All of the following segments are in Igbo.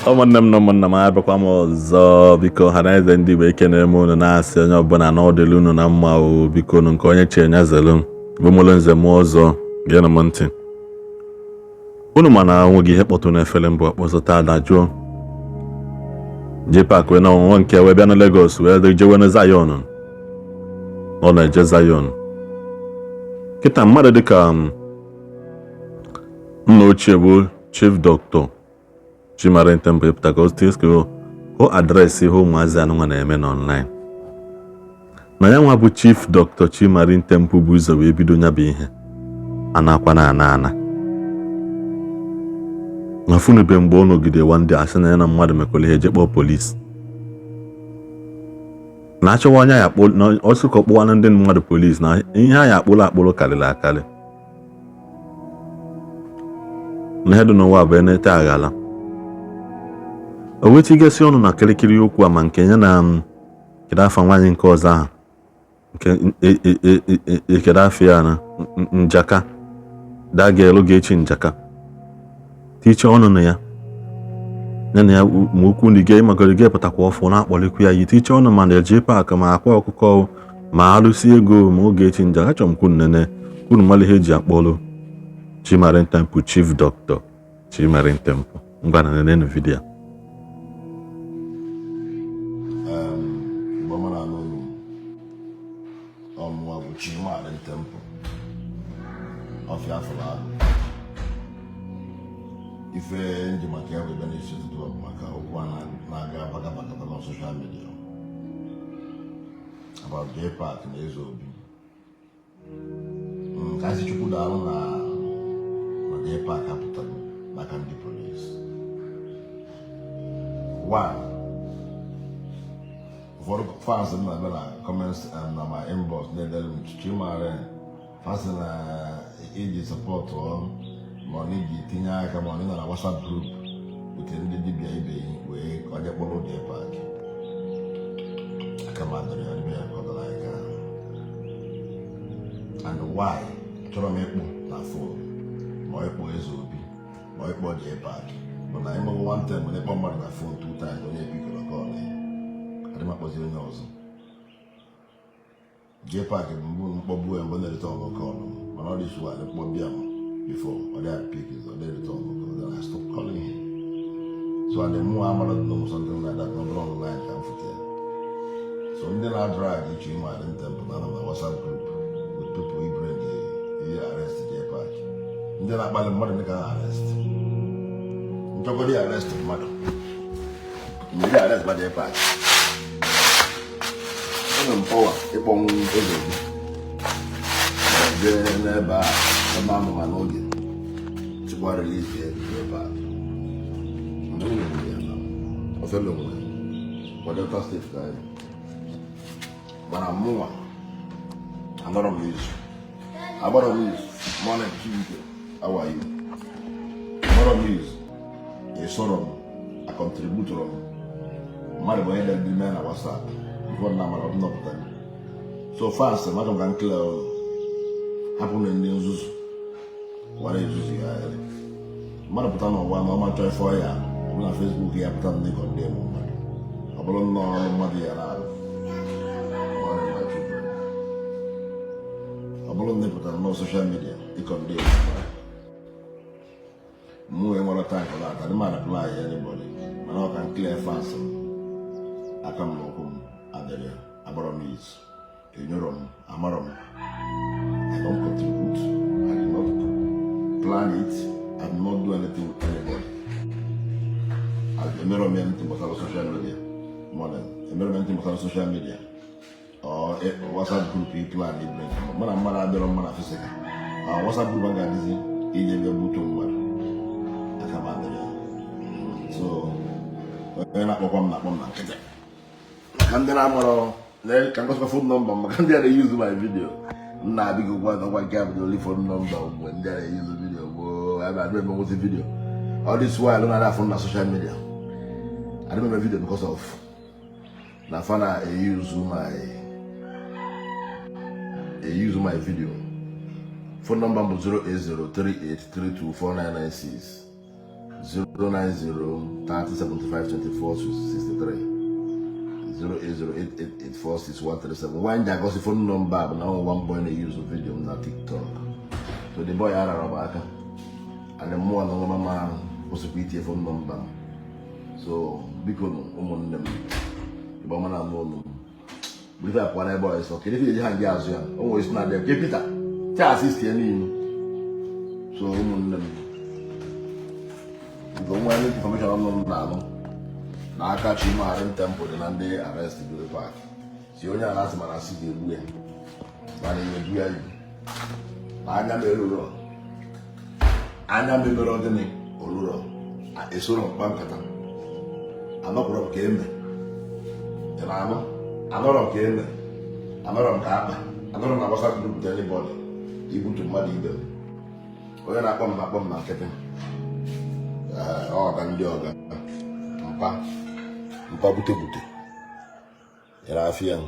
ụmụnne m na ụmụnna m abịakwa m ọzọ. Biko ha na eze ndị Igbo ekene m unu na-asị onye ọbụla na ọdịlu unu na mma o. Biko unu nke onye chee nya zelu bụ mụlụ nze m ọzọ geenụ m ntị. Unu ma na nweghị ihe kpọtụ n'efere mbụ akpọzụta ada jụọ Jpac wee na ọnwụnwa nke wee bịa na Lagos wee jewe na Zion. Ọ na-eje Zion kịta mmadụ dịka nna ochie bụ Chief Doctor Chimari Temple pụta o adreesị ihe ụmụazị anụnwa na-eme n'online na ya nwa bụ Chief Doctor Chimari Temple bụ ụzọ wee bido nya bụ ihe anakwa na ana nafunube mgbe ọ nọgide ndị asị na ya na mmadụ mekwara ihe jekpọọ polisi na-achọwa anya ya ọsụkọ kpụwa ndị mmadụ polisi na ihe a ya akpụrụ karịrị akarị na ihe dị n'ụwa bụ enete aghala o wetigasị ọnụ na kirikiri okwu a ma nke ya na kedu afa nwaanyị nke ọzọ ahụ nke kedu afọ ya na njaka daga elu ga-echi njaka tiche ọnụ na ya na ya ma okwu ndị ga ịmagoro ga pụtakwa ọfụ na-akpọlikwu ya yi tiche ọnụ ma na Jpac ma akwa ọkụkọ ma alụsi ego ma oge echi njaka achọrọ m kwunu nene kwunu mmalụ ihe eji akpọlụ Chimari Temple Chief Doctor Chimari Temple ngwa na nene vidiyo Chimari Temple of Yafala. If ndị maka ya webe na-esi ụtụtụ maka okwu a na-aga bagabagaba na social media about Jpac na eze obi ka asị Chukwu daalụ na Jpac apụtara maka ndị polisi. Ụfọdụ fans na-abịa na comments na my inbox na-edere m Chimari fans na iji sọpọtụ ma ọ na-eji tinye aka ma ọ nọ na WhatsApp group nke ndị dibịa ibe wee onye kpọrọ Jpac aka ma dịrị ya dịbịa kọdara anyị ka and why chọrọ m ịkpụ na fon ma ọ ịkpọ eze obi ma ọ ịkpọ Jpac bụ na ịmụbụ one time when ịkpọ mmadụ na fon two times onye bikọrọ kọl adị m akpọzi onye ọzọ. Jpac bụ mbụ mkpọgbu ya mgbe na-erite ọgụ kọlụ mana ọ dị shu anyị mkpọbịa m before or they had picked it or they returned because then I stopped calling him. So and then more I'm not know something like that number online can fit. So then I drag each in my temple down on the WhatsApp group with people who bring the arrest Jpac. And then I buy the mother make an arrest. Nobody arrested mother. You arrest by Jpac. I'm power, it won't never Mama Manogi to what release Jpac. No, I feel no way. Whatever state guy. But I'm more. I'm not on news. I'm not on news. Morning, Tuesday. How are you? I'm not on news. A sort of a contributor. Mother boy that the man on WhatsApp. Before now, I'm not done. So fast, I'm not going to clear. Happen in the news. What is this guy? Mother put on one moment try for ya. On Facebook, he put on the condemn woman. I don't know money around. One of my children. I don't put on no social media. He condemn. More more time for that. I don't mind apply anybody. I know I can clear fast. I come home at the Abaromis. In your room, Amarom. I don't contribute. I do not plan it. I do not do anything with anybody. I do anything but on social media. More than anything but on social media. Or WhatsApp group you plan it bring. When I'm mad, I don't want to physical. WhatsApp group I got this. He gave you a boot on one. I come out there. So when I come back, and then I'm gonna can go for phone number. Can they use my video? Nah, because one camera only phone number when they use the video. Whoa, I remember what's the video. All this while I don't have phone on social media. I remember video because of Nafana use my video. Phone number was 08038324996. 090 30 75 24 63 08088846137. When I got the phone number, but now one boy they use a video on TikTok. So the boy had a rabaka, and the more no mama possibility phone number. So because them, the woman I know. Believe I want boy so okay. If you hang gas, always not there. Keep it up. Tell assist you. So them. Because when information on them na aka chi ma harin temple na ndị arrest Iri Park si onye ala asị mana asị ga-egbu ya mana emeju ya na anya mebere ọdịnị oluro esoro mkpa nkata anọkwụrụ ka eme anọrọ ka eme anọrọ ka akpa anọrọ na gbasa group anybody ibutu mmadụ ibe onye na-akpọ m na nkịtị ọga ndị ọga mpa bute era afia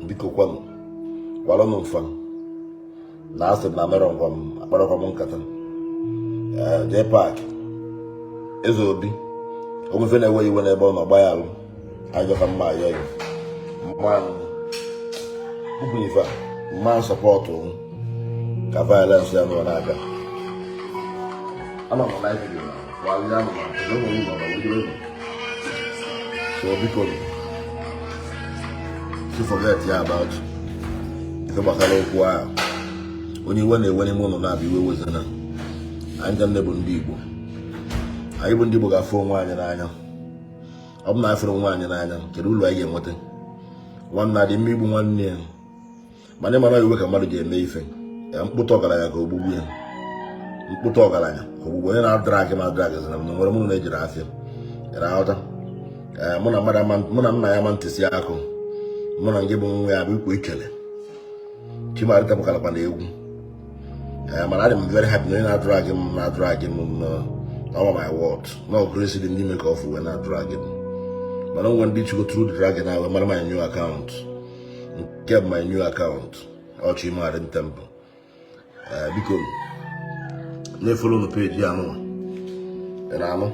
biko kwanu wala no mfa na asị na mero ngwam akpara kwa nkata Jpac ezo obi obufe na ewe iwe n'ebe ọ nọ gba ya alụ ajọ ka mma ayọ ya mma bubunifa mma support ka violence ya no na-aga ama mo live video while you are so because to forget about if about okwu onye iwe na-ewe n'ime ụlọ na-abịa iwe wezana anyị ndị bụ ndị Igbo anyị bụ ndị Igbo ga-afụ onwe anyị n'anya ọ bụ na afụrụ onwe anyị n'anya kedu ụlọ anyị ga-enweta nwanne adị mma igbu nwanne ya mana ịmara iwe ka mmadụ ga-eme ife mkpụta ọgaranya ka ogbugbu ya mkpụta ọgaranya ogbugbu onye na-adragị ma dragị zara m na nwere mụ na-ejiri afịa yara aghọta mụ na nna ya ma ntịsị akụ mụ na nke bụ nwa ya bụ ikwu ikele chimarịta bụkalakwa na egwu mana adị m very happy na onye na-adragị m over my word no grace dị n'ime ka ọfụ wee na-adragị m mana onwe ndị chigo through the dragon na mara my new account nke bụ my new account ọchị imarị temple biko na-efolo na page ya nụ na anụ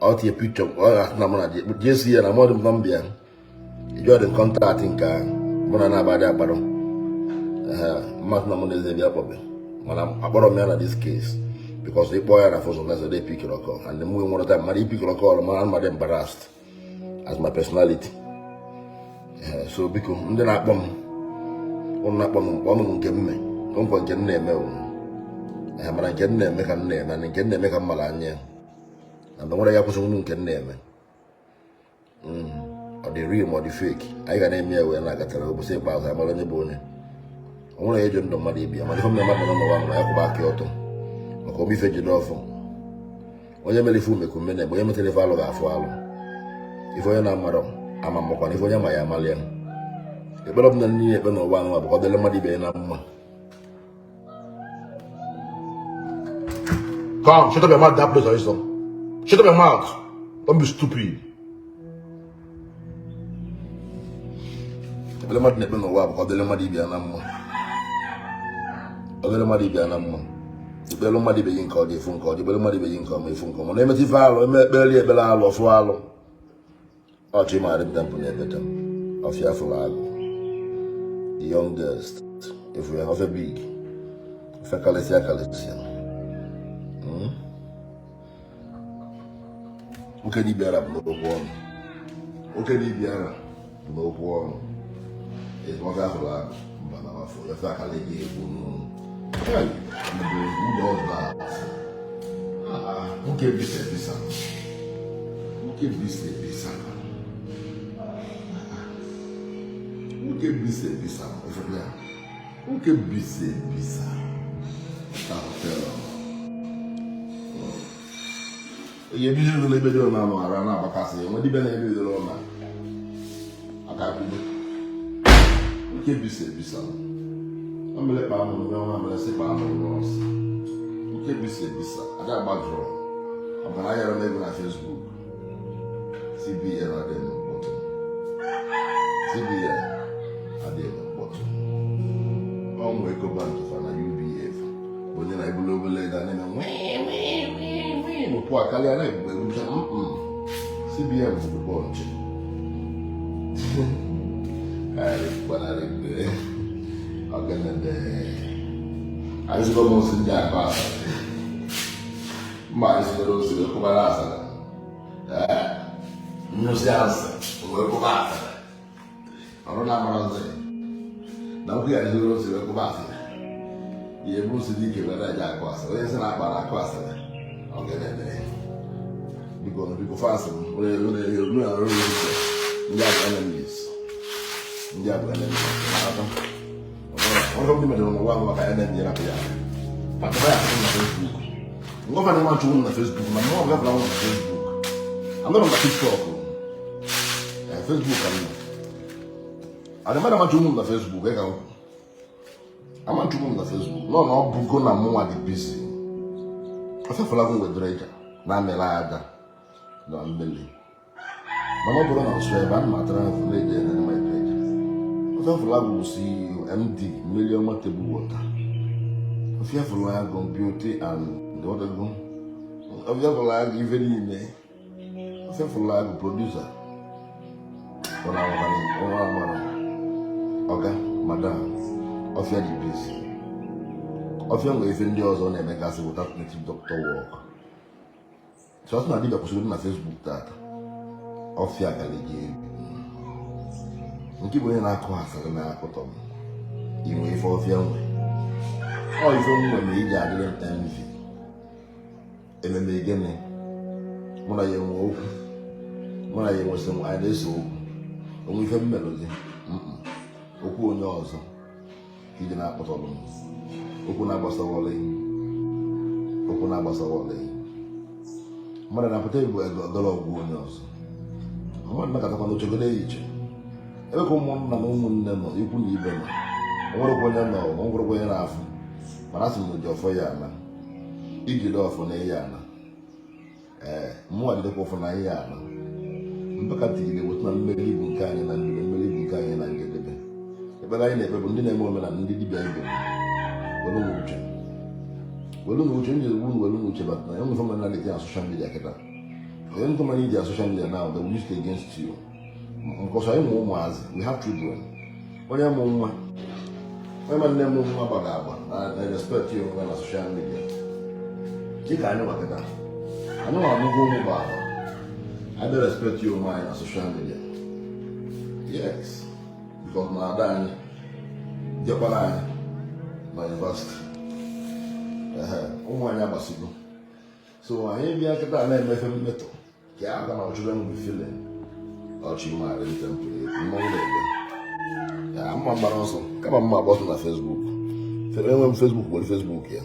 ọ tinye picture ọ ga-atụ na mụ na jesi ya na mọdụ m nọmbịa ijọ dị kọntaktị nke mụ na na-abadị akparụ mmadụ na mụ na eze bịa kpọbe mana akpọrọ m ya na this case because ịkpọ ya na fọsọ na eze dey pick your call and mụ nwere time mmadụ ipik your call mana mmadụ embarrassed as my personality so biko ndị na-akpọ m ụnụ na-akpọ m mkpọ ọnụ nke mme nkwa nke m na-eme mana nke m na-eme ka m na-eme na nke m na-eme ka m mara anya na mgbe nwere ya kwụsị nwụ nke m na-eme ọ dị real ma ọ dị fake anyị ga na-eme ya wee na-agatara ụbọchị ikpeazụ amara onye bụ onye o nwere ejo ndụ mmadụ ibia mana ife mmadụ nọ n'ụwa nọ ya kwụba aka ọtọ maka omife jide ọfụ onye mere ife umekume na-egbe onye metere ife alụ ga-afụ alụ ife onye na-amarọ ama mmakwana ife onye ma ya amalị ya ekpere ọbụla niile ekpe n'ụwa anụ bụ ka ọ dịrị mmadụ ibe ya na mma. Come, shut up your mouth, that place or something. Shut up your mouth. Don't be stupid. Ekpere mmadụ na-ekpe n'ụwa bụ ka ọ dịrị mmadụ ibe ya na mma. Ọ dịrị mmadụ ibe ya na mma. Ekpere mmadụ ibe gị nke ọ dị efu nke ọ dị ekpere mmadụ ibe gị nke ọ ma efu nke ọ ma na-emeta ife alụ eme ekpere alụ ọfụ alụ ọchị ịmarị m tempụ na-ebeta m ọfịa fụrụ agụ the youngest efu ya ofe big ofe kalịsịa nwoke dibịara bụ n'okwu ọnụ nwoke dibịara bụ n'okwu ọnụ ofe afụrụ agụ mba na afọ ofe akala gị egwu nwoke bisa ebisa nwoke bisa ebisa nwoke bisa ebisa nwoke bisa ebisa ihe bido ụlọ ebe dị ọna anụ ara na-agbakasị enwe dibịa na ebe ụlọ ọna aka bido nwoke bisa ebisa ọ mere kpa amụrụ nwe nwa mere sị kpa amụrụ nọọsụ nwoke bisa ebisa ada agbajụrụ ọbara anyara m ego na Facebook CBN adịghị n'ụkpọtụ CBN adịghị n'ụkpọtụ ọnwụ ego bank fa na UBA onye na-ebulu obele ego na-eme n'ụpụ akarịa na-ebube ebucha CBN bụ bọọchị gbanarị ọganede azụgo m osi ndị akpa asara mma anyị sitere osi wee kwụbara asara nyụsị asị wee kwụba asara ọrụ na-amara nze na nkwụ ya zuru osi wee kwụba asara ihe bụ osi dị ike were eji akụ asara onye nsị na-akpa na akụ asara ọganede biko fasị m onye ndị abụ enemies ndị abụ enemies ọrụ ndị mere n'ụwa ahụ maka enemy rapụ ya maka ya asị na Facebook ngọva na nwachu na Facebook na mmụọ gafere na Facebook anọrọ na TikTok Facebook ka mma adịmada machu na Facebook ị ga nkwu amachu na Facebook nọ na ọ bụgo na mụnwa dị busy afefelago wedere ija na-amịla ada na mmiri mana ọ bụrụ na ọsụ ebe a na-atara na village na my page afefelago bụ CEO MD Million Table Water afefelago Beauty and Dodego afefelago ife niile afefelago producer ọga madam ọfịa dị busy ọfịa nwere ife ndị ọzọ na-emegasị without native doctor work so na dibia kwụsịrị na Facebook tata ọfịa galigi nke bụ onye na-akụ asịrị na-akụtọ m inwe ife ọfịa nwe ọ ife nwe ma iji adịrị m envy ememe gịnị mụ na ya enwe okwu mụ na ya enwesị m anyị na-ese okwu onwe ife mmelụ gị okwu onye ọzọ ka iji na-akpọtọrọ m okwu na-agbasawọlị mmadụ na-apụta igbo egolo ọgwụ onye ọzọ mmadụ na-akatakwa n'ochegodo eyiche ebe ka ụmụnna na ụmụnne nọ ikwu na ibe nọ onwerekwa onye nọ onwerekwa onye na-afụ mana asị m na oji ọfọ ya ana ijide ọfọ na ihe ana mmụọ jidekwa ọfọ na ihe ana mpakata igbe wetụna mmeri ibu nke anyị na mmiri mmeri ibu nke anyị na njedebe ekpere anyị na-ekpe bụ ndị na-eme omenala ndị dibịa igbo welu n'uche ndị egwu welu n'uche batana ya nwefe omenala dị na social media kịta onye ntụ manya iji social media now they will use it against you because anyị mụ ụmụazị we have children onye mụ nwa onye ma nne mụ nwa gbara agba na respect ya onwe na social media dịka anyị nwakịta anyị nwa amụgo ụmụ bụ agba anyị respect ya onwe anyị na social media yes because na ada anyị jekwara anyị na university ụmụ anyị agbasigo so anyị bịa kịta na-emefe mmetọ ka ya aga na ọchụrụ enwe filin ọchị maara ntempere mmọnwụ na-ebe ya mma mgbara ọsọ kama mma agbọtụ na Facebook enwe m Facebook nwere Facebook ya